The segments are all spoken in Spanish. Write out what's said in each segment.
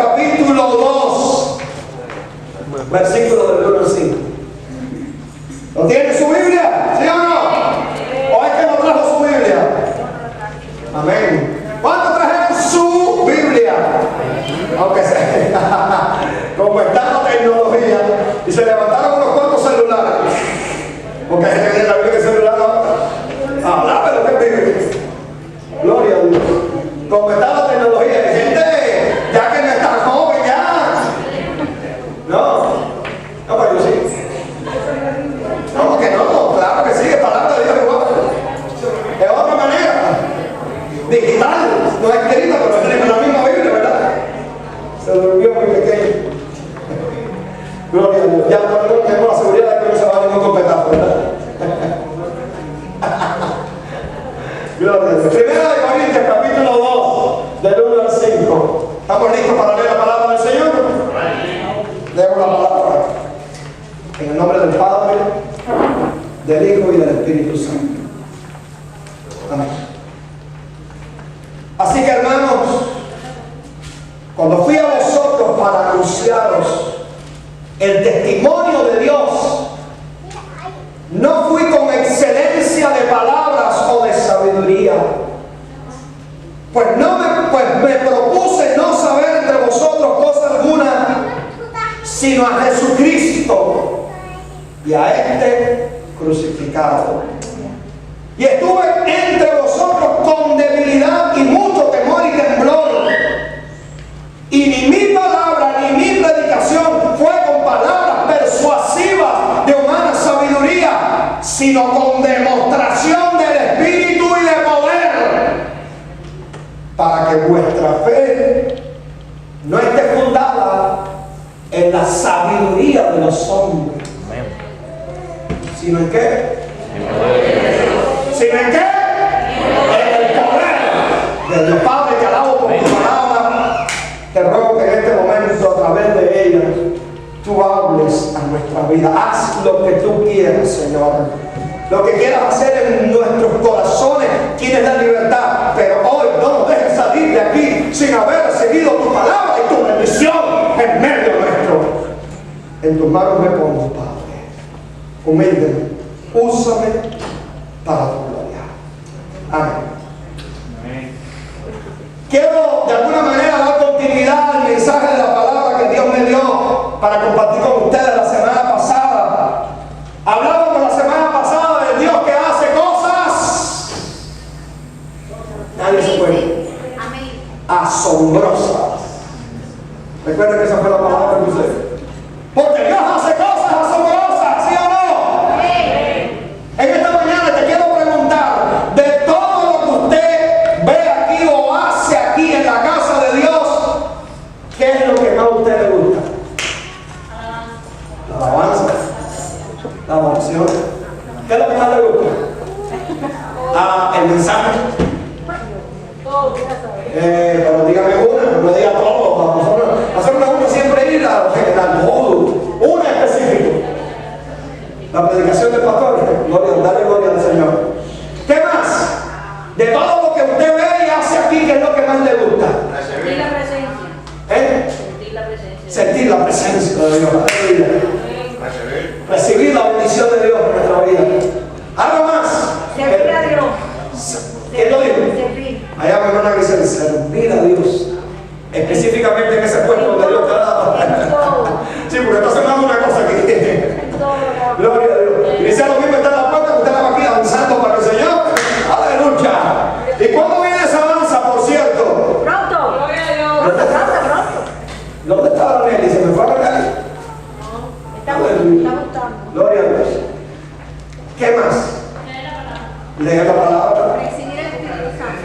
capítulo 2, versículo del 1 al 5. ¿Lo tiene su Biblia? ¿Sí o no? ¿O es que no trajo su Biblia? Amén. ¿Cuántos trajeron su Biblia? Aunque sea, como está la tecnología, y se levantaron unos cuantos celulares. Porque hay gente que tiene la Biblia que el celular no. Habla, pero que vive. Gloria a Dios. Como está la tecnología, hay gente ya que no está joven ya. No, pero yo sí. No, que no, claro que sí, es palabra de Dios igual. Es otra manera. Digital, no es escrita, pero tenemos la misma Biblia, ¿verdad? Se durmió muy pequeño. Gloria a Dios. Ya tenemos la seguridad de que no se va a ningún copetazo, ¿verdad? Gloria a Dios. Primera de Corintios, capítulo 2, del 1 al 5. ¿Estamos listos para leer la palabra del Señor? Leemos la palabra. En el nombre del Padre, del Hijo y del Espíritu Santo. Amén. Así que, hermanos, cuando fui a vosotros para anunciaros el testimonio de Dios, no fui con excelencia de palabras o de sabiduría, pues me propuse no saber entre vosotros cosa alguna, sino a Jesucristo y a este crucificado. Y estuve entre vosotros con debilidad y mucho temor y temblor. Y ni mi palabra ni mi predicación fue con palabras persuasivas de humana sabiduría, sino con demostración del Espíritu y de poder, para que vuestra fe no esté fundada en la sabiduría de los hombres, sino en qué? ¿Sino en qué? En el poder de Dios. Padre, te alabo por tu palabra. Te ruego que en este momento, a través de ella, tú hables a nuestra vida. Haz lo que tú quieras, Señor. Lo que quieras hacer en nuestros corazones, tienes la libertad. Pero hoy no nos dejes salir de aquí sin haber recibido tu palabra y tu bendición en medio nuestro. En tus manos me pongo, Padre. Humilde. Úsame para tu gloria. Amén. Quiero de alguna manera dar continuidad al mensaje de la palabra que Dios me dio para compartir con ustedes la semana pasada. Hablábamos la semana pasada del Dios que hace cosas. Nadie se fue. Asombrosas. Recuerden que esa fue la palabra que usé. Porque Dios hace cosas asombrosas, ¿sí o no? En esta mañana te quiero preguntar, de todo lo que usted ve aquí o hace aquí en la casa de Dios, ¿qué es lo que más a usted le gusta? La alabanza, la oración. ¿Qué es lo que más le gusta? El mensaje. Pero dígame una, no me diga todo. Hacer una pregunta siempre ir al modo, una específica. La predicación del pastor, dale gloria al Señor. ¿Qué más? De todo lo que usted ve y hace aquí, ¿qué es lo que más le gusta? Sentir la presencia. Sentir la presencia. Sentir la presencia de Dios. Recibir la bendición de Dios en nuestra vida. Algo más. Servir a Dios. ¿Quién lo dijo? Servir. Allá mi hermana dice servir a Dios. Específicamente en ese puesto donde Dios te da. Sí, porque está sembrando una cosa aquí. Gloria a Dios. Y dice lo mismo está en la puerta, usted va aquí avanzando para el Señor. Aleluya. ¿Y cuándo viene esa danza, por cierto? Pronto. Gloria a Dios. Pronto. ¿Dónde estaba Nelly? ¿Se me fue a regalar? No. Está gustando. Gloria a Dios. ¿Qué más? Leer la palabra.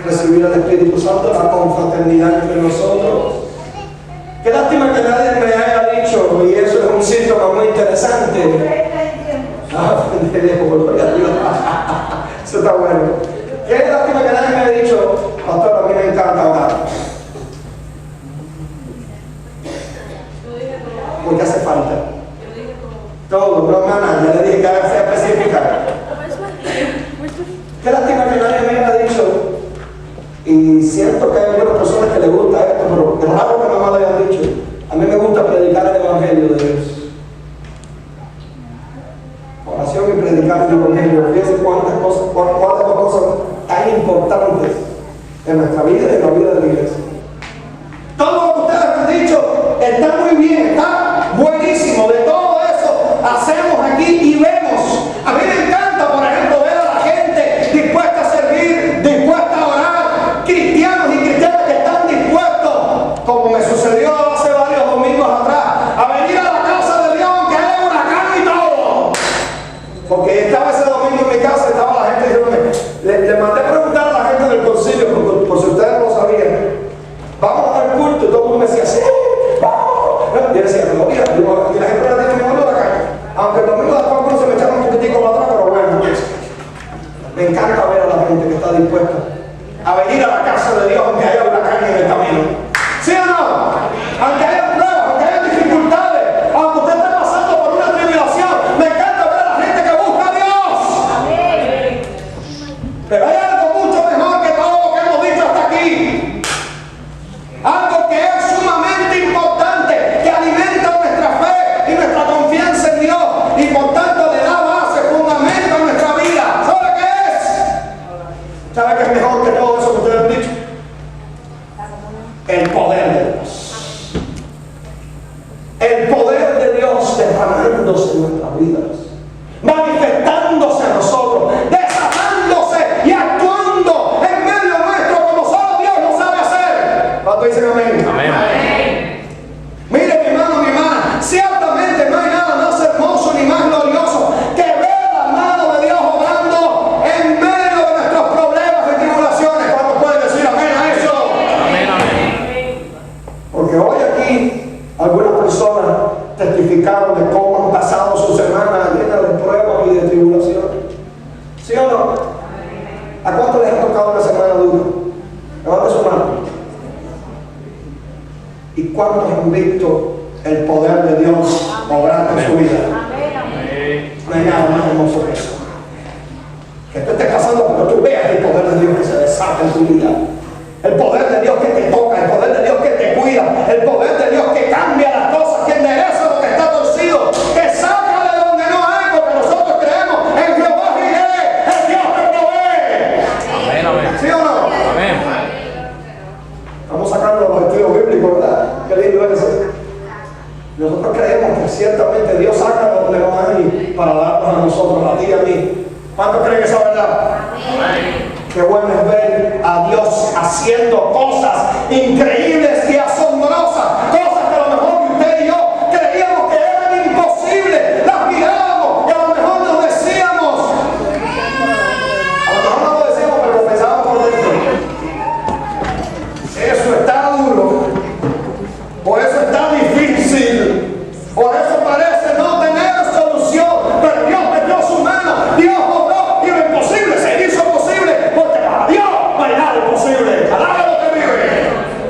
Recibir al Espíritu Santo, la confraternidad entre nosotros. Qué lástima que nadie me haya dicho, y eso es un síntoma muy interesante. Gloria a Dios. Eso está bueno. Qué lástima que nadie me haya dicho, pastor, a mí me encanta orar. Porque hace falta. Todo, no, hermana, ya le dije que sea específica. Qué lástima que nadie me haya dicho. Y siento que hay algunas personas que les gusta esto, pero es raro que no me lo hayan dicho. vida y en la vida de la iglesia. Todo lo que ustedes han dicho está muy bien, está buenísimo. De todo eso hacemos aquí y vemos. A mí me encanta, por ejemplo, ver a la gente dispuesta a servir, dispuesta a orar, cristianos y cristianas que están dispuestos, como me sucedió hace varios domingos atrás, a venir a la casa de Dios aunque haya huracán y todo. Porque estaba ese domingo en mi casa, estaba la gente diciéndome, le mandé a preguntar a la gente del concilio, por si ustedes no lo sabían, vamos a dar culto, y todo el mundo me decía, sí, vamos. Y yo decía, pero mira, y la gente no tiene miedo de la calle. Aunque el domingo después algunos se me echaron un poquitico para atrás, pero bueno, me encanta ver a la gente que está dispuesta a venir a la casa de Dios aunque haya huracán en el camino. ¿Sí o no? Aunque haya pruebas, aunque haya dificultades, aunque usted esté pasando por una tribulación, me encanta ver a la gente que busca a Dios. Pero hay algo mucho mejor que todo lo que hemos dicho hasta aquí. Algo que es sumamente importante, que alimenta nuestra fe y nuestra confianza en Dios y por tanto le da base, fundamento a nuestra vida. ¿Sabe qué es? ¿Sabe qué es mejor que todo eso que ustedes han dicho? El poder de Dios. El poder de Dios derramándose en nuestras vidas, manifestándose a nosotros, desatándose y actuando en medio nuestro como solo Dios lo sabe hacer. ¿Cuántos dicen amén? Amén. Mire, mi hermano, mi hermana, ciertamente no hay nada más hermoso ni más glorioso que ver la mano de Dios obrando en medio de nuestros problemas y tribulaciones. ¿Cuántos pueden decir amén a eso? Amén, amén. Porque hoy aquí algunas personas testificaron de cómo han pasado su semana llena de pruebas y de tribulaciones. ¿Sí o no? ¿A cuántos les ha tocado una semana dura? Levante su mano. ¿Y cuántos han visto el poder de Dios obrando en su vida? No hay nada más hermoso que eso. Que tú estés pasando, pero tú veas el poder de Dios que se desata en tu vida. El poder de Dios que te toca, el poder de Dios que te cuida, el poder de Dios que cambia las cosas, que endereza lo que está torcido, que saca de donde no hay, porque nosotros creemos en Jehová Jireh, el Dios que provee. Amén, amén. ¿Sí o no? Amén. Estamos sacando los estudios bíblicos, ¿verdad? Qué lindo es eso. Nosotros creemos que ciertamente Dios saca de donde no hay para darnos a nosotros, a ti y a mí. ¿Cuántos creen que eso es verdad? Amén. Qué bueno es ver a Dios haciendo cosas increíbles y asombrosas, cosas que a lo mejor usted y yo creíamos que eran imposibles, las mirábamos y a lo mejor nos decíamos, a lo mejor no lo decíamos, pero lo pensábamos por dentro. Eso está duro, por eso está difícil, por eso parece no tener solución, pero Dios metió su mano, Dios obró y lo imposible se hizo posible, porque para Dios no hay nada imposible. Alaba lo que vive.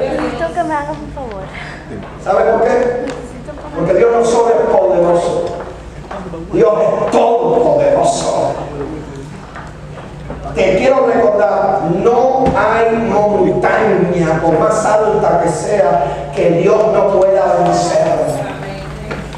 Necesito que me hagas un favor. ¿Sabe por qué? Porque Dios no solo es poderoso, Dios es todopoderoso. Te quiero recordar, no hay montaña, por más alta que sea, que Dios no pueda vencer.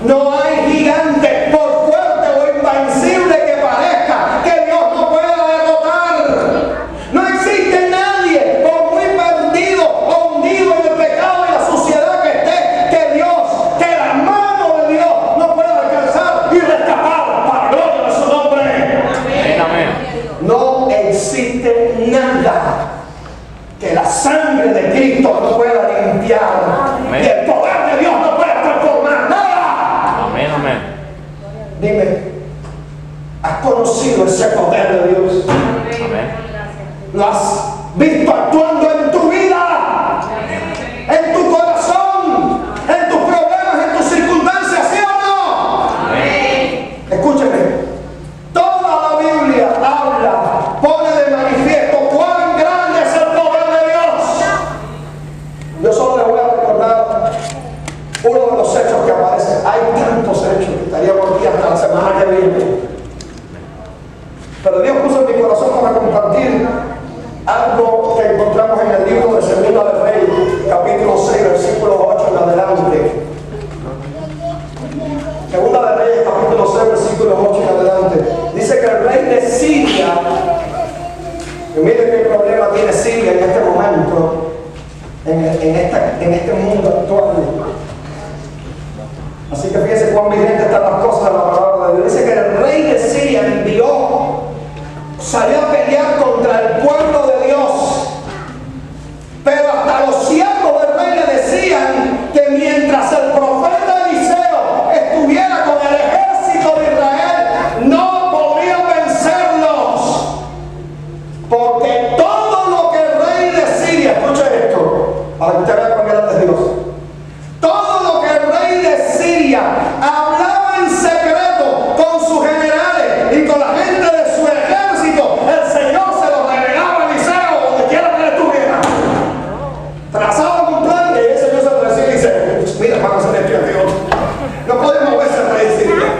No hay gigante, por fuerte o invencible que parezca, que Dios no pueda derrotar. No existe nadie, por muy perdido o hundido en el pecado y la suciedad que esté, que la mano de Dios no pueda alcanzar y rescatar para gloria de su nombre. Amén, amén. No existe nada que la sangre de Cristo no pueda limpiar. Amén. Y el poder de Dios no pueda transformar nada. Amén, amén. Dime, ¿has conocido ese poder de Dios? Amén. ¿Lo has visto actuando en tu vida? ¿En tu corazón? ¿En tus problemas? ¿En tus circunstancias? ¿Sí o no? Amén. Escúcheme. Toda la Biblia habla, pone de manifiesto cuán grande es el poder de Dios. Yo solo le voy a recordar uno de los hechos que aparecen. Hay tantos hechos que estaríamos aquí hasta la semana que viene. Pero Dios puso en mi corazón para compartir algo que encontramos en el libro de Segunda de Reyes, capítulo 6, versículo 8 en adelante. Segunda de Reyes, capítulo 6, versículo 8 en adelante. Dice que el rey de Siria, y mire qué problema tiene Siria en este momento, en este mundo actual. Así que fíjense cuán vigente están las cosas de la palabra de Dios. Dice que el rey de Siria salió a pelear contra el pueblo de Dios. Pero hasta los siervos del rey le decían que mientras el profeta Eliseo estuviera con el ejército de Israel, no podrían vencerlos. Porque todo lo que el rey de Siria, escuche esto, para que usted vea cuán grande es Dios. Todo lo que el rey de Siria hablaba en secreto con sus generales y con la gente de su ejército, el Señor se lo revelaba a Eliseo donde quiera que él estuviera. Trazaba un plan y el Señor se lo decía y dice: mira, vamos a hacer esto, Dios. No podemos moverse el rey de Siria.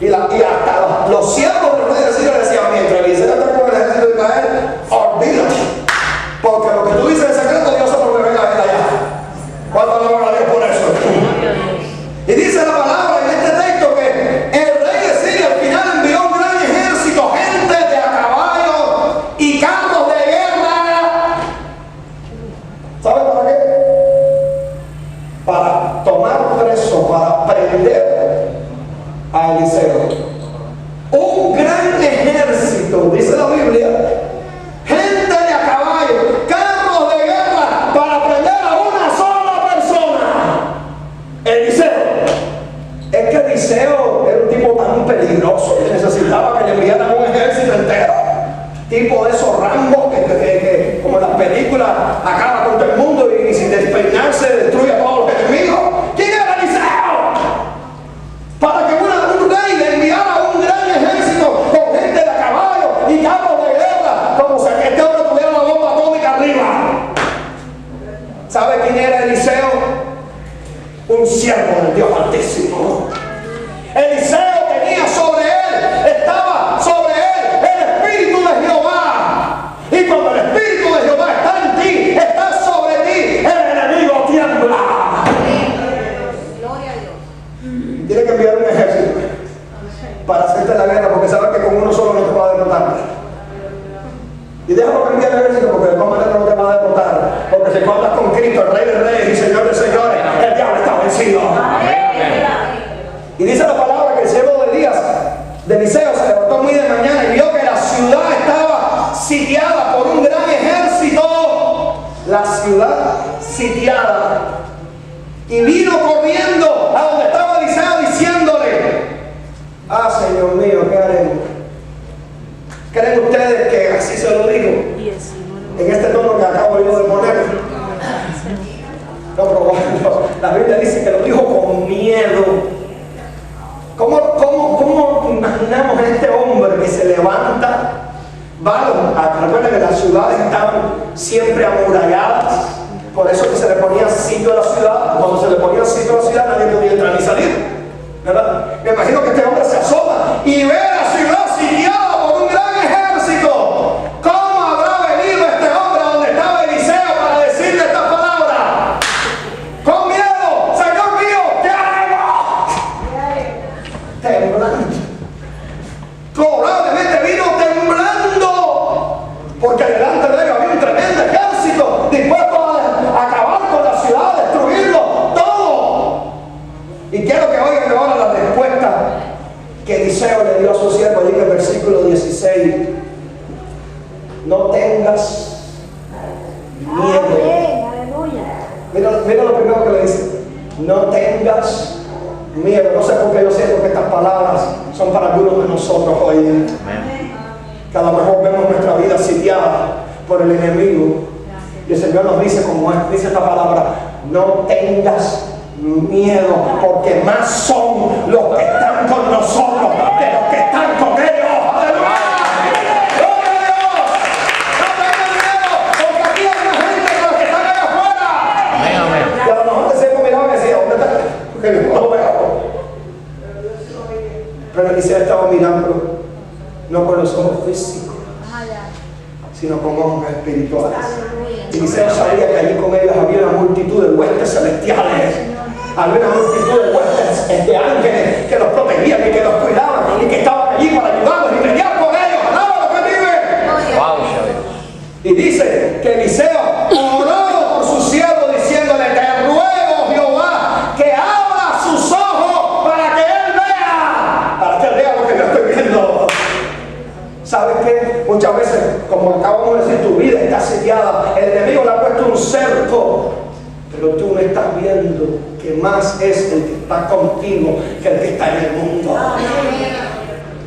Y hasta los siervos del rey de Siria decían: mientras Eliseo está con el ejército de Israel, olvídate. Porque lo que tú dices en secreto, Dios se lo revela a él allá. ¿Cuánto alabamos a Dios por eso? Y dice la palabra en este texto que el rey de Siria al final envió un gran ejército, gente de a caballo y carros de guerra. ¿Sabe para qué? Para tomar preso, para prender a Eliseo. Un gran ejército, dice la Biblia, gente de a caballo, carros de guerra, para prender a una sola persona: Eliseo. Es que Eliseo era un tipo tan peligroso que necesitaba que le enviaran un ejército entero, tipo de esos Rambos que como en las películas acaba con todo el mundo y sin despeinarse destruye a todos los enemigos. ¿Quién era Eliseo? Para que un rey le enviara un gran ejército con gente de a caballo y carros de guerra, como si este hombre tuviera una bomba atómica arriba. ¿Sabe quién era Eliseo? Un siervo del Dios Altísimo. Eliseo tenía sobre él, estaba sobre él el Espíritu de Jehová. Y cuando el Espíritu de Jehová está en ti, está sobre ti, el enemigo tiembla. Gloria a Dios. Tiene que enviar un ejército para hacerte la guerra, porque sabe que con uno solo no te va a derrotar. Y déjalo que envíe el ejército, porque de todas maneras no te va a derrotar. Porque si tú andas con Cristo, el Rey de Reyes y Señor de Señores, el diablo está vencido. Y dice la palabra que el siervo de Elías, de Eliseo, se levantó muy de mañana y vio que la ciudad estaba sitiada por un gran ejército. La ciudad sitiada. Y vino corriendo a donde estaba Eliseo diciéndole: ah, Señor mío, ¿qué haremos? ¿Creen ustedes que así se lo digo? En este tono que acabo yo de poner. No, pero la Biblia dice que lo dijo con miedo. ¿Cómo imaginamos a este hombre que se levanta? Recuerden que las ciudades estaban siempre amuralladas. Por eso que se le ponía sitio a la ciudad. Cuando se le ponía sitio a la ciudad, nadie podía entrar ni salir, ¿verdad? Me imagino que este hombre se asoma y ve la ciudad sitiada por un gran ejército. ¿Cómo habrá venido este hombre a donde estaba Eliseo para decirle esta palabra? Con miedo: Señor mío, ¿qué haremos? Temblando. Probablemente vino temblando, porque delante de él había un tremendo ejército dispuesto a acabar con la ciudad, destruirlo todo. Y quiero que oigan ahora la respuesta que Eliseo le dio a su siervo. Dice el versículo 16: no tengas miedo. Mira lo primero que le dice: no tengas miedo. No sé por qué yo siento que estas palabras son para algunos de nosotros hoy. Que a lo mejor vemos nuestra vida sitiada por el enemigo. Y el Señor nos dice, como dice esta palabra: no tengas miedo, porque más son los que están con nosotros que los que están con ellos. ¡Aleluya! ¡Gloria a Dios! No tengan miedo, porque aquí hay una gente con los que están allá afuera. Amén. Y a lo mejor te siempre miraba y decía: ¿dónde está? Porque no lo veo. Pero Eliseo estaba mirando no con los ojos físicos, sino con ojos espirituales. Eliseo sabía que allí con ellos había una multitud de huestes celestiales. Había una multitud de huestes de ángeles que los protegían y que los cuidaban y que estaban allí para ayudarlos y pelear por ellos. ¡Alaba lo que vive! Y dice que Eliseo oró por sus tiempo. Pero tú no estás viendo que más es el que está contigo que el que está en el mundo.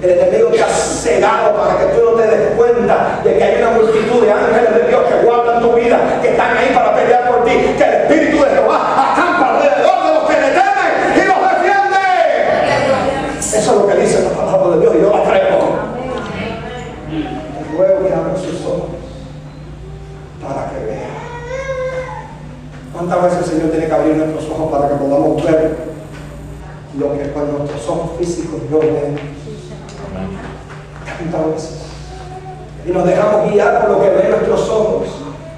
El enemigo te ha cegado para que tú no te des cuenta de que hay una multitud de ángeles de Dios que guardan tu vida, que están ahí para pelear por ti, que el Espíritu de Jehová acampa alrededor de los que le temen y los defiende. Eso es lo que dice la palabra de Dios y yo la creo. Ruego que abra sus ojos para que vea. ¿Cuántas veces el Señor tiene que abrir nuestros ojos para que podamos ver lo que con nuestros ojos físicos no ven? Tantas veces. Y nos dejamos guiar por lo que ven nuestros ojos,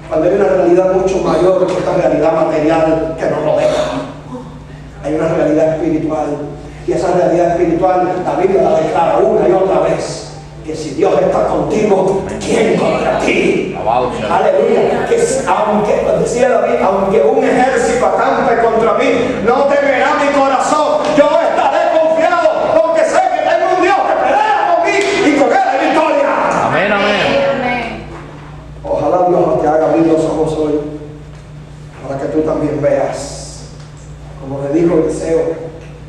cuando hay una realidad mucho mayor que esta realidad material que nos rodea. Hay una realidad espiritual. Y esa realidad espiritual, la Biblia la declara una y otra vez. Que si Dios está contigo, ¿quién contra ti? Aleluya. Que aunque, decía David, aunque un ejército acampe contra mí, no temerá mi corazón. Yo estaré confiado, porque sé que tengo un Dios que pelea por mí y con él hay victoria. Amén, amén. Ojalá Dios te haga abrir los ojos hoy, para que tú también veas, como le dijo Eliseo,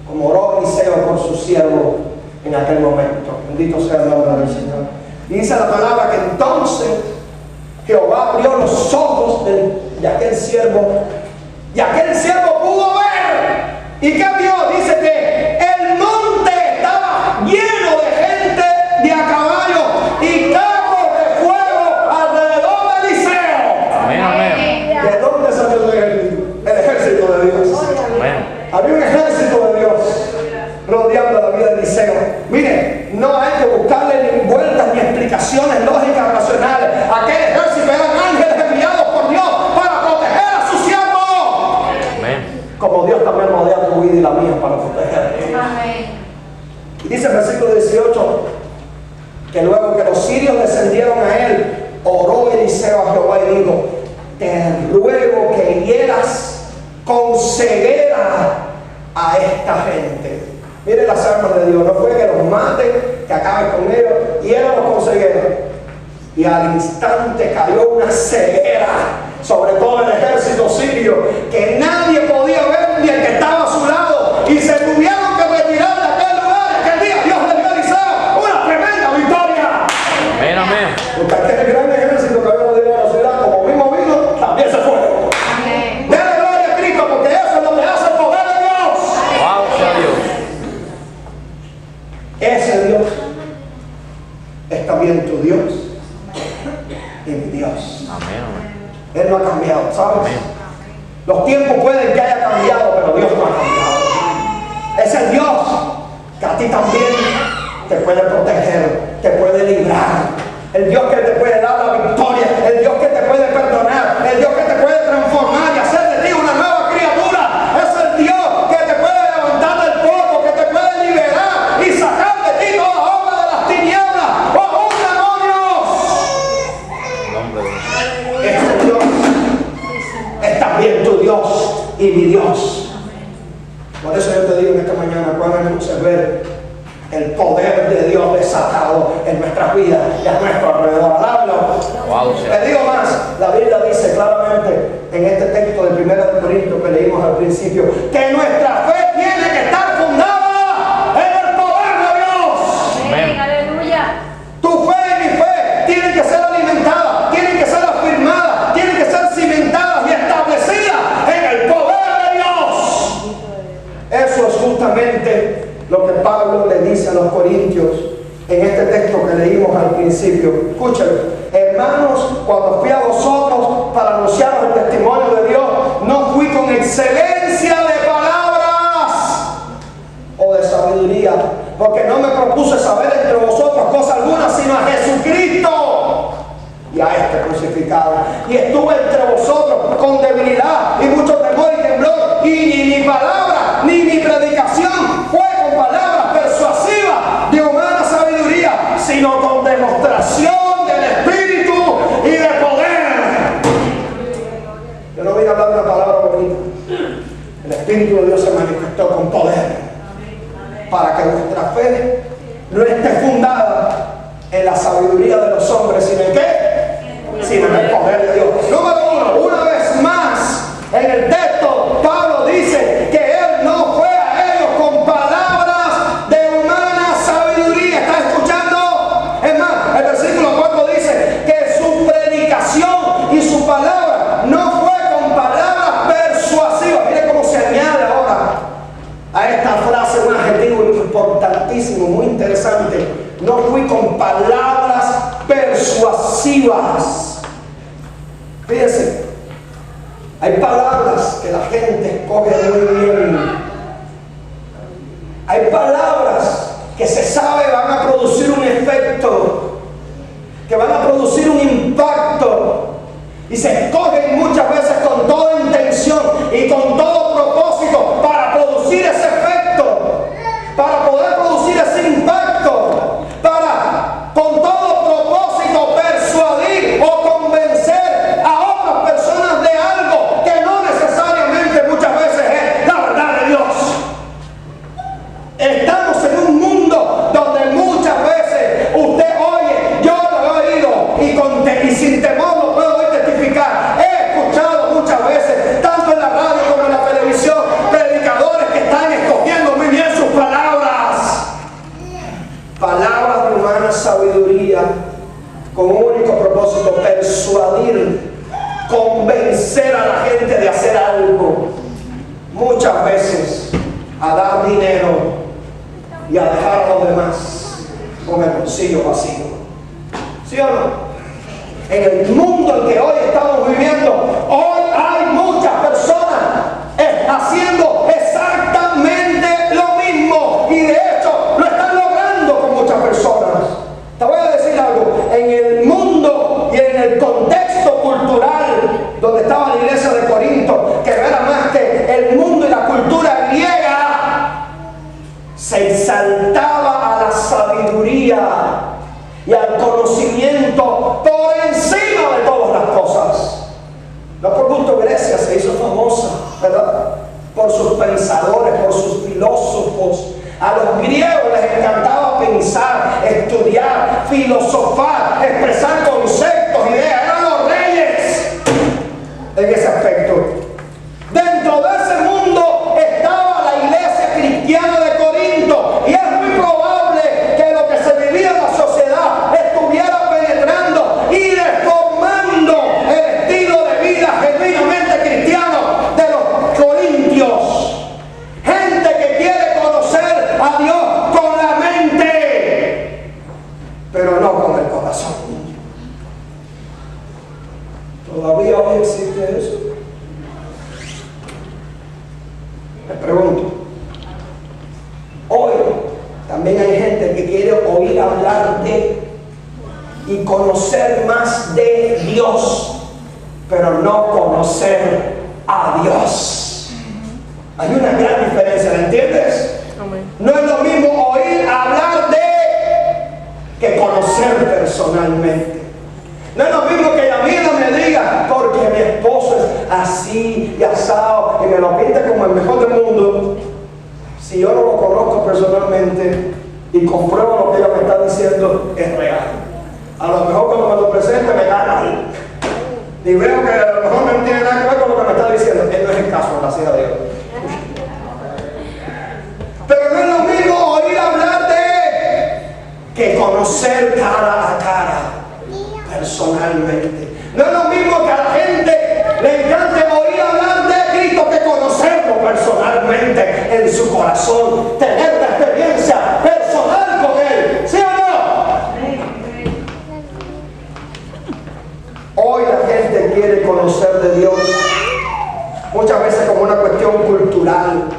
como oró Eliseo por su siervo en aquel momento. Bendito sea el nombre del Señor. Y dice la palabra que entonces Jehová abrió los ojos de aquel siervo, y aquel siervo pudo ver. ¿Y qué vio? Dice que el monte estaba lleno de gente de a caballo y carros de fuego alrededor de Eliseo. Amén, amén. ¿De dónde salió el ejército de Dios? Amén. Había un ejército de Dios rodeando la vida de Eliseo. Mire, no hay que buscarle ni vueltas ni explicaciones lógicas racionales. Aquel ejército eran ángeles enviados por Dios para proteger a su siervo. Amén. Como Dios también rodea tu vida y la mía para protegerle. Y dice el versículo 18 que luego que los sirios descendieron a él, oró Eliseo a Jehová y dijo: te ruego que hieras con ceguera a esta gente. Mire las armas de Dios, no fue que los mate, que acabe con ellos, y él los consiguió. Y al instante cayó una ceguera sobre todo el ejército sirio, que nadie podía ver ni el que estaba a su lado, y se tuvieron que retirar de aquel lugar. Aquel día Dios le dio a Eliseo una tremenda victoria. Amén, amén. Porque aquel gran ejército que había rodeado la ciudad, como mismo vino, también se fue. Dele gloria a Cristo, porque eso es lo que hace el poder de Dios. Wow, sea Dios. Ese Dios es también tu Dios y mi Dios. Amén, amén. Él no ha cambiado, ¿sabes? Amén. Los tiempos pueden que haya cambiado, pero Dios no ha cambiado. Es el Dios que a ti también te puede proteger, te puede librar. El Dios que te puede dar la victoria, el Dios que te puede perdonar, el Dios que te puede transformar y hacer de ti una nueva criatura. Es el Dios que te puede levantar del polvo, que te puede liberar y sacar de ti toda obra de las tinieblas. ¡Oh, demonios! En nombre de Jesús. Este Dios es también tu Dios y mi Dios. Por eso yo te digo en esta mañana, cuán hermoso es ver el poder de Dios desatado en nuestras vidas y a nuestro alrededor. Alábalo. Wow, sea. Te digo más, la Biblia dice claramente en este texto de 1 Corintios que leímos al principio, que nuestra fe tiene que estar fundada en el poder de Dios. Amén. Aleluya. Tu fe y mi fe tienen que ser alimentadas, tienen que ser afirmadas, tienen que ser cimentadas y establecidas en el poder de Dios. Eso es justamente lo que Pablo le dice a los corintios en este texto que leímos al principio. Escuchen, hermanos, cuando fui a vosotros para anunciaros el testimonio de Dios, no fui con excelencia de palabras o de sabiduría, porque no me propuse saber entre vosotros cosa alguna, sino a Jesucristo y a este crucificado. Y estuve entre vosotros con debilidad y mucho temor y temblor, y ni mi palabra ni mi predicación fue con palabras persuasivas de humana sabiduría, sino con demostración del Espíritu y de poder. Yo no vine a hablar de una palabra bonita. El Espíritu de Dios se manifestó con poder, para que nuestra fe no esté fundada en la sabiduría de los hombres, sino en qué, sino en el poder de Dios. Número uno, una vez más, palabras que la gente escoge muy bien. Hay palabras que se sabe van a producir un efecto, que van a producir un impacto, y se escogen muchas veces con toda intención y con todo propósito para producir ese efecto, para poder producir ese impacto, para con todo propósito persuadir o convencer a otras personas de algo que no necesariamente muchas veces es la verdad de Dios. Estamos en un mundo donde muchas veces usted oye, yo lo he oído y sin temor lo puedo testificar. He escuchado muchas veces, tanto en la radio como en la televisión, predicadores que están escogiendo muy bien sus palabras. Palabras de humana sabiduría, con un único propósito: persuadir, convencer a la gente de hacer algo. Muchas veces a dar dinero y a dejar a los demás con el bolsillo vacío. ¿Sí o no? En el mundo en que hoy estamos viviendo, hoy hay muchas personas haciendo exactamente lo mismo, y de hecho lo están logrando con muchas personas. Te voy a decir algo: en el mundo y en el contexto cultural donde estaba la iglesia de Corinto, que no era más que el mundo y la cultura griega, se exaltaba a la sabiduría y al conocimiento por encima de todas las cosas. No por gusto Grecia se hizo famosa, ¿verdad? Por sus pensadores, por sus filósofos. A los griegos les encantaba pensar, estudiar, filosofar, expresar conceptos, ideas. Eran los reyes en ese aspecto. Dentro de ese mundo estaba la iglesia cristiana de Corinto, y es muy probable que lo que se vivía en la sociedad estuviera penetrando y deformando el estilo de vida genuinamente cristiano de los corintios. Gente que quiere conocer a Dios con la mente, pero no con el corazón. ¿Todavía hoy existe eso? Me pregunto. Hoy también hay gente que quiere oír hablar de y conocer más de Dios, pero no conocer a Dios. Hay una gran diferencia, ¿la entiendes? No es lo mismo oír hablar de que conocer personalmente. No es lo mismo que la vida me diga, porque mi esposo es así y asado, y me lo pinta como el mejor del mundo, si yo no lo conozco personalmente y compruebo lo que ella me está diciendo es real. A lo mejor cuando me lo presente me cae mal, y veo que a lo mejor no tiene nada que ver con lo que me está diciendo. Él no es el caso, gracias a Dios. Pero no es lo mismo oír hablar de que conocer cara a cara, personalmente. No es lo mismo que a la gente le encante oír hablar de Cristo que conocerlo personalmente en su corazón, tener la experiencia personal con Él. ¿Sí o no? Hoy la gente quiere conocer de Dios muchas veces como una cuestión cultural,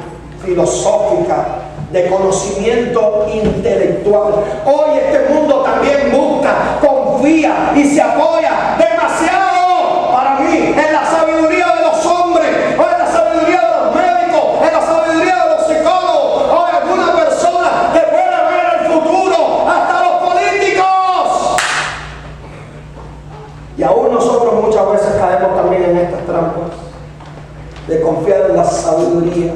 filosófica, de conocimiento intelectual. Hoy este mundo también busca, confía y se apoya demasiado, para mí, en la sabiduría de los hombres, o en la sabiduría de los médicos, en la sabiduría de los psicólogos, o de alguna persona que puede ver el futuro, hasta los políticos. Y aún nosotros muchas veces caemos también en estas trampas de confiar en la sabiduría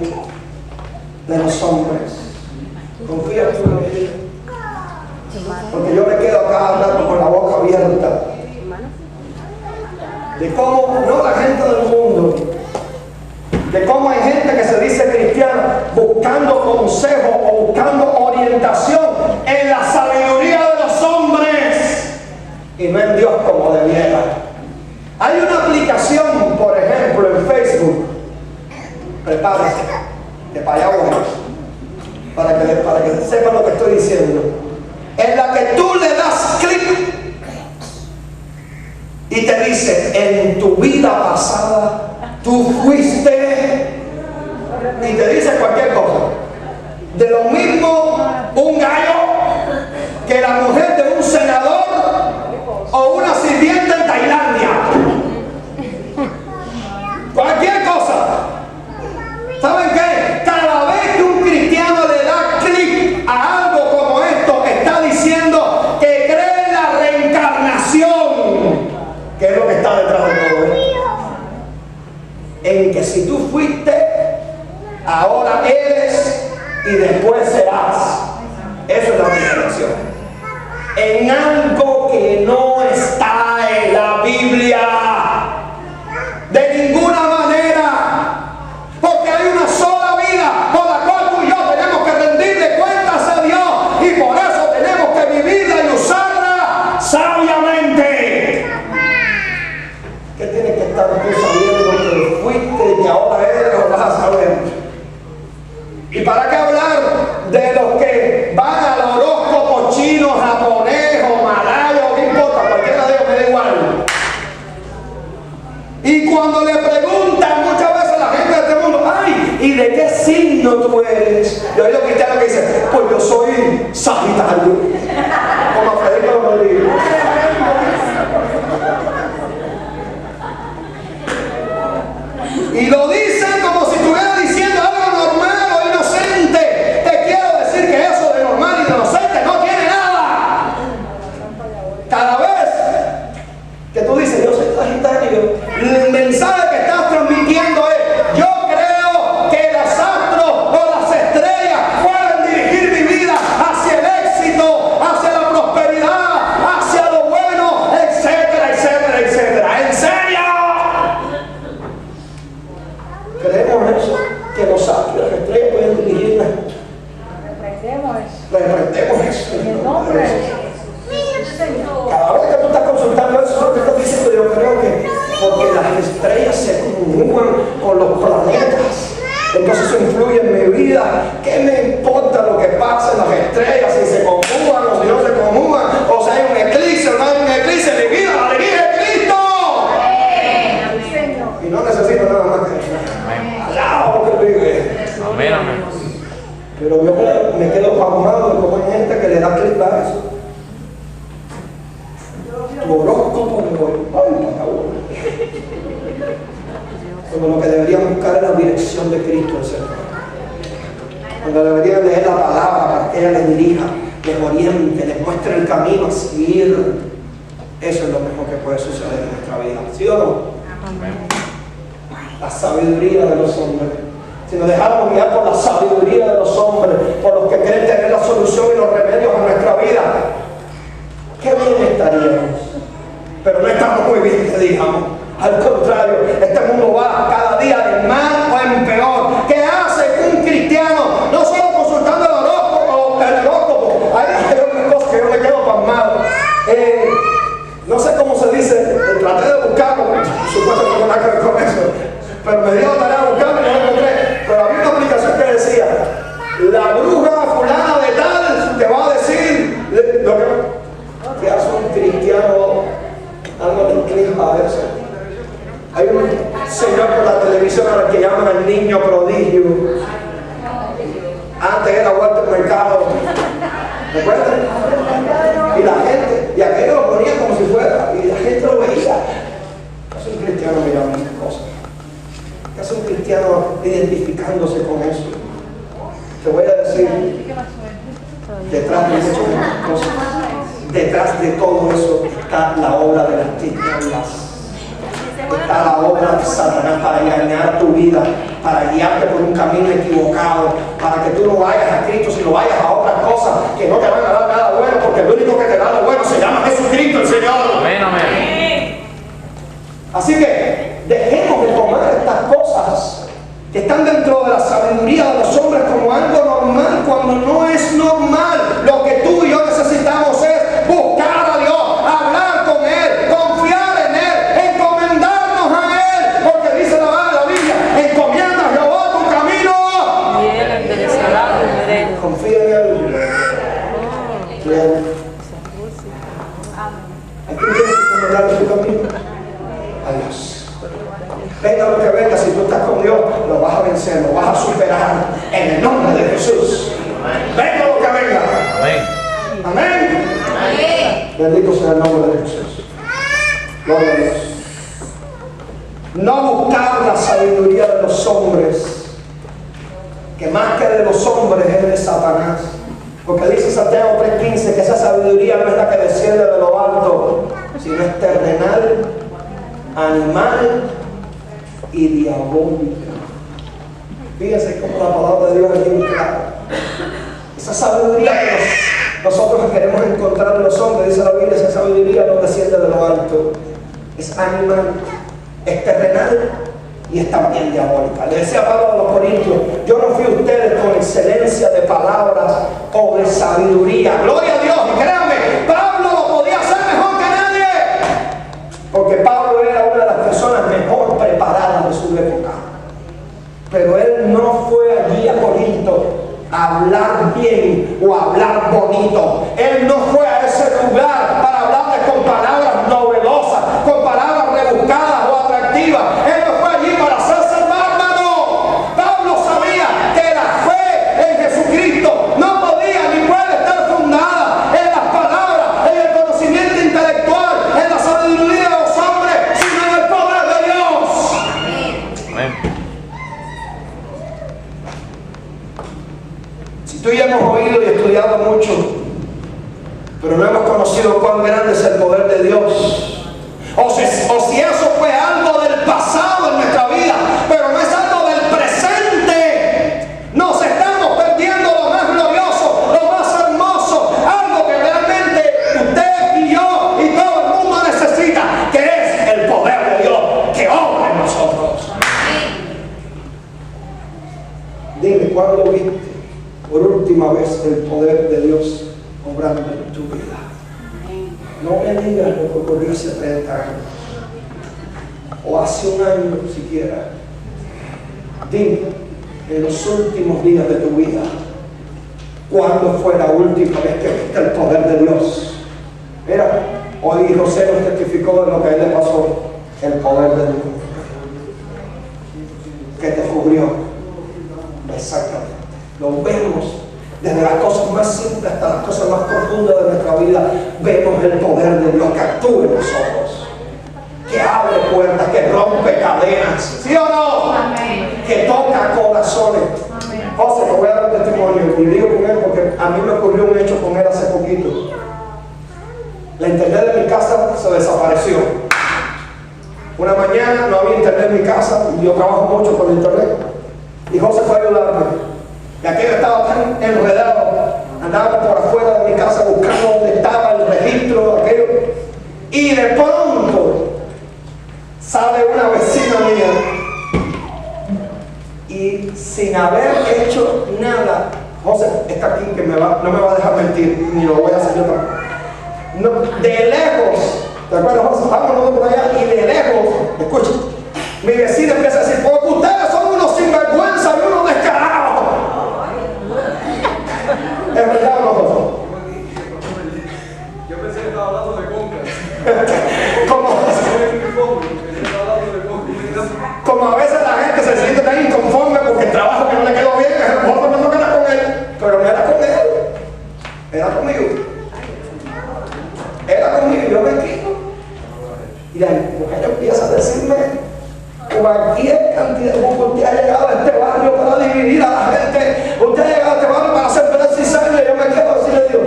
de los hombres. Confía tú en mí, porque yo me quedo acá hablando con la boca abierta de cómo, no la gente del mundo, de cómo hay gente que se dice cristiana buscando consejo o buscando orientación en la sabiduría de los hombres y no en Dios como debiera. Hay una aplicación, por ejemplo, en Facebook, prepárese, de para allá voy, para que sepan lo que estoy diciendo, en la que tú le das clic y te dice: en tu vida pasada tú fuiste, y te dice cualquier cosa. De lo mismo un gallo que la mujer de un senador o una sirvienta en Tailandia. Cualquier cosa. ¿Saben qué? Cada vez que un cristiano le da clic a algo como esto, está diciendo que cree en la reencarnación, que es lo que está detrás de todo esto. En que si tú fuiste, ahora eres y después serás. Eso es la reencarnación. En algo que no está en la Biblia. De ninguna manera. Porque hay una sola vida por la cual tú y yo tenemos que rendirle cuentas a Dios. Y por eso tenemos que vivirla y usarla sabiamente. ¿Qué tienes que estar tú sabiendo que fuiste y que ahora eres o vas a saber? ¿Y para qué hablar de los que van al horóscopo chino, japonés o malayo? No importa, cualquiera de ellos me da igual. Y cuando le preguntan muchas veces a la gente de este mundo, ay, ¿y de qué signo tú eres? Yo oí los cristianos que dicen, pues yo soy Sagitario. Como Federico Rodríguez. Y lo dicen como si estuviera diciendo algo normal o inocente. Te quiero decir que eso de normal y de inocente no tiene nada. Cada vez que tú dices, yo soy Sagitario, el mensaje que estás transmitiendo es, yo creo que los astros o las estrellas pueden dirigir mi vida hacia el éxito, hacia la prosperidad, hacia lo bueno, etcétera, etcétera, etcétera. ¿En serio? ¿Creemos eso? Que los astros y las estrellas pueden dirigirme. Reprendemos eso. En el nombre de Jesús. Cada vez que tú estás consultando eso, lo que estás diciendo, yo creo que porque las estrellas se conjugan con los planetas, entonces eso influye en mi vida. ¿Qué me importa lo que pasa en las estrellas, si se conjugan o si no se conjugan, o si hay un eclipse o no hay un eclipse? Mi vida la dirige Cristo. Y no necesito nada más que alabo que vive. Amén, amén. Pero yo me quedo pasmado de cómo hay gente que le da clic a eso. Tu horóscopo me voy. Ay, por favor. Cuando lo que deberían buscar es la dirección de Cristo, el Señor. Cuando deberían leer la palabra para que ella les dirija, les oriente, les muestre el camino a seguir. Eso es lo mejor que puede suceder en nuestra vida. ¿Sí o no? Amén. La sabiduría de los hombres. Si nos dejáramos guiar por la sabiduría de los hombres, por los que creen tener la solución y los remedios a nuestra vida, qué bien estaríamos. Pero no estamos muy bien, que digamos. Al contrario, este mundo va cada día de mal o en peor. ¿Qué hace un cristiano? No solo consultando el horóscopo. Hay otras cosas que yo me quedo pasmado. No sé cómo se dice, traté de buscarlo, por supuesto que no tiene nada que ver con eso, pero me dio tarea de buscarlo y no lo encontré. Pero había una aplicación que decía, la bruja fulana de tal te va a decir lo que hace un cristiano, algo de inclina a eso. Hay un señor por la televisión al que llaman al niño prodigio. Antes era vuelto al mercado. ¿Recuerdan? Y la gente, y aquello lo ponía como si fuera, y la gente lo veía. ¿Qué hace un cristiano mirando esas cosas? ¿Qué hace un cristiano identificándose con eso? Te voy a decir, detrás de muchas cosas, detrás de todo eso está la obra de las tinieblas. Está la obra de Satanás para engañar tu vida, para guiarte por un camino equivocado, para que tú no vayas a Cristo, sino vayas a otras cosas que no te van a dar nada bueno, porque el único que te da lo bueno se llama Jesucristo el Señor. Amén, amén. Así que dejemos de tomar estas cosas que están dentro de la sabiduría de los hombres como algo normal, cuando no es normal. Lo que tú y yo necesitamos es buscar a Dios, hablar con Él, confiar en Él, encomendarnos a Él, porque dice la Biblia, encomienda a Jehová tu camino. Confía en Él. Bien. ¿A quién tienes que encomendarle tu camino? A Dios. Venga lo que venga. lo vas a vencer, lo vas a superar en el nombre de Jesús. Venga lo que venga. Amén. Amén. Bendito sea el nombre de Jesús. Gloria a Dios. No buscar la sabiduría de los hombres, que más que de los hombres es de Satanás. Porque dice Santiago 3:15 que esa sabiduría no es la que desciende de lo alto, sino es terrenal, animal y diabólica. Fíjense cómo la palabra de Dios es bien clara. Esa sabiduría que nosotros queremos encontrar en los hombres, dice la Biblia, esa sabiduría no desciende de lo alto. Es animal, es terrenal y es también diabólica. Le decía Pablo a los Corintios, yo no fui a ustedes con excelencia de palabras o de sabiduría. Gloria a Dios. Y créanme, Pablo lo podía hacer mejor que nadie. Porque Pablo era una de las personas mejor preparadas de su época. Pero él no fue allí a Corinto a hablar bien o a hablar bonito. Él no fue a ese lugar para hablarles con palabras novedosas, con palabras rebuscadas o atractivas. Él no fue allí para hacerse el bárbaro. Pablo sabía que la fe en Jesucristo no podía ni puede estar fundada en las palabras, en el conocimiento intelectual, en la sabiduría de los hombres, sino en el poder de Dios. Amén. Tú y yo hemos oído y estudiado mucho, pero no hemos conocido cuán grande es el poder de Dios. O si eso fue algo del pasado en nuestra vida, pero no es algo del presente. Nos estamos perdiendo lo más glorioso, lo más hermoso, algo que realmente usted y yo y todo el mundo necesita, que es el poder de Dios que obra en nosotros. Dime, ¿cuándo viste por última vez el poder de Dios obrando en tu vida? No me digas lo que ocurrió hace 30 años o hace un año siquiera. Dime, en los últimos días de tu vida, ¿cuándo fue la última vez que viste el poder de Dios? Mira, hoy José nos testificó de lo que a él le pasó, el poder de Dios que te cubrió. Exactamente. Lo vemos desde las cosas más simples hasta las cosas más profundas de nuestra vida. Vemos el poder de Dios que actúa en nosotros, que abre puertas, que rompe cadenas, ¿sí o no? Amén. Que toca corazones. Amén. José, te voy a dar un testimonio y digo con él porque a mí me ocurrió un hecho con él hace poquito. La internet de mi casa se desapareció. Una mañana no había internet en mi casa, y yo trabajo mucho con internet, y José fue a ayudarme. Y aquello estaba tan enredado, andaba por afuera de mi casa buscando dónde estaba el registro de aquello. Y de pronto sale una vecina mía y sin haber hecho nada, José está aquí que no me va a dejar mentir, ni lo voy a hacer yo tampoco. No, de lejos, ¿te acuerdas, José? Vámonos por allá y de lejos, escucha, mi vecina empieza a decir, porque ustedes son unos sinvergüenza y unos descarados. ¿Es verdad o no, José? Yo pensé que estaba hablando de compras. Como a veces la gente se siente tan inconforme porque el trabajo que no le quedó bien, es mejor que no queda con él. Pero no era con él, era conmigo. Era conmigo, yo me quito. Y la mujer empieza a decirme cualquier cantidad, como usted ha llegado a este barrio para dividir a la gente, usted ha llegado a este barrio para hacer pedazos y sangre. Yo me quedo así, le digo,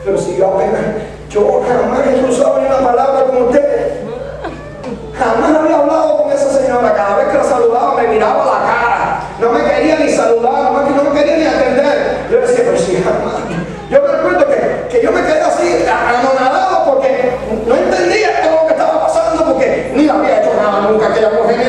pero si yo apenas, yo jamás he cruzado ni una palabra con usted, jamás había hablado con esa señora. Cada vez que la saludaba me miraba la cara, no me quería ni saludar, no me quería ni atender. Yo decía, pero si jamás. Yo me recuerdo que yo me quedé así anonadado porque no entendía todo lo que estaba pasando, porque ni la había hecho nada nunca aquella mujer, ni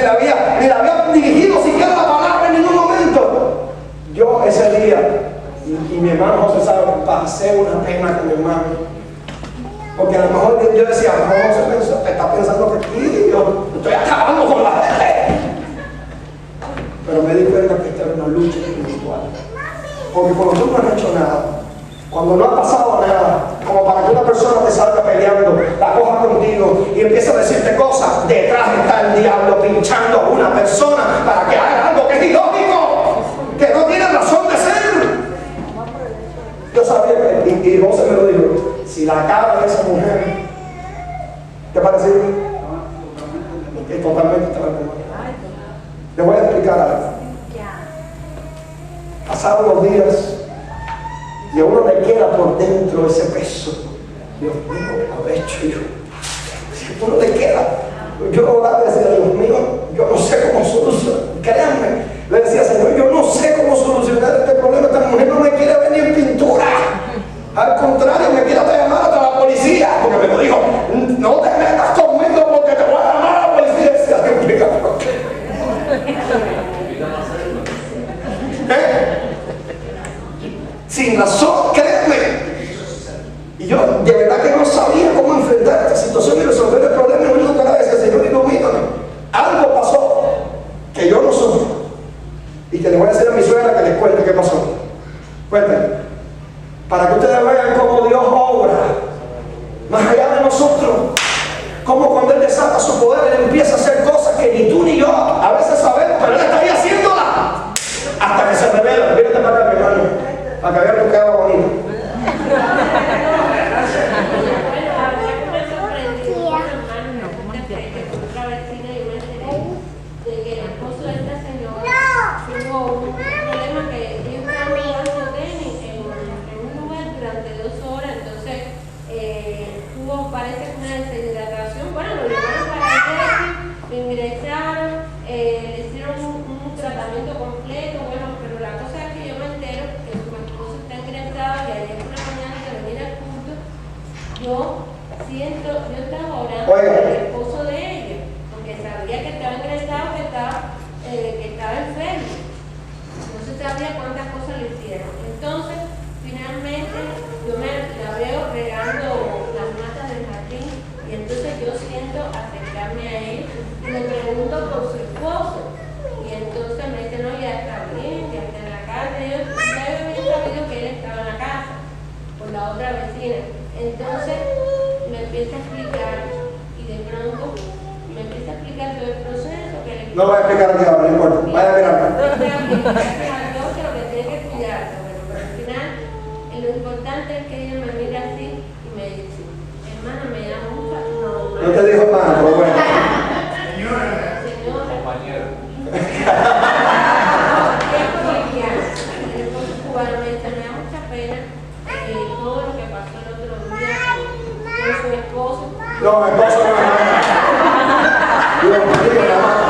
la había dirigido siquiera la palabra en ningún momento. Yo ese día, y mi hermano José sabe, pasé una pena con mi hermano, porque a lo mejor yo decía, no, José está pensando que aquí yo estoy acabando con la gente. Pero me di cuenta que esta era una lucha espiritual. Porque cuando tú no has hecho nada, cuando no ha pasado nada, como para que una persona te salga peleando, la coja contigo y empieza a decirte cosas, detrás está el diablo pinchando a una persona para que haga algo que es ilógico, que no tiene razón de ser. Yo sabía que, y José me lo dijo, si la cara de esa mujer, ¿qué parece? Es totalmente transformada. Les voy a explicar algo. Pasaron los días y a uno le queda por dentro ese peso. Dios mío, ¿qué habré hecho yo? Si a uno le queda, yo oraba y decía, Dios mío, yo no sé cómo solucionar. Créanme, le decía, Señor, yo no sé cómo solucionar este problema. Esta mujer no me quiere ver ni en pintura. Al contrario, me quiere hasta llamar hasta la policía, porque me lo dijo, no te metas conmigo porque te voy a llamar a la policía. Decía, Dios mío, ¿por qué? Sin razón, créeme. Y yo de verdad que no sabía cómo enfrentar esta situación y resolver el problema. Y lo único que le decía, Señor, ilumíname. Algo pasó que yo no supe. Y que le voy a decir a mi suegra que les cuente qué pasó. Cuéntenme. Para que ustedes vean cómo Dios obra más allá de nosotros. Como cuando Él desata su poder, Él empieza a hacer cosas que ni tú ni yo a veces sabemos, pero Él está ahí haciéndolas hasta que se revela. Mírate para acá, mi hermano, para que vean tu cara bonita. Parece que una deshidratación, bueno, lo llevaron para el lo ingresaron, le hicieron un tratamiento completo, bueno, pero la cosa es que yo me entero que su esposo está ingresado y ayer por la mañana que venía al culto, yo estaba orando por el esposo de ella, porque sabía que estaba ingresado, que estaba enfermo, no se sabía cuántas cosas le hicieron. Entonces, finalmente, yo la veo regando las matas del jardín y entonces yo siento acercarme a él y le pregunto por su esposo y entonces me dice, no, ya está bien, ya está en la casa. Yo ya había sabido que él estaba en la casa por la otra vecina. Entonces me empieza a explicar y de pronto me empieza a explicar todo el proceso que le... No voy a explicar aquí ahora, no importa, vaya a mirar. Lo que tiene que cuidarse, bueno, pero al final lo importante es que ella me mira así y me dice, hermana, me da mucha... No te dijo hermana, pero bueno. Señora. Compañero. Es colombiana. El esposo cubano me dice, me da mucha pena todo lo que pasó el otro día con su esposo. No, mi esposo no es nada. Dios mío, nada más.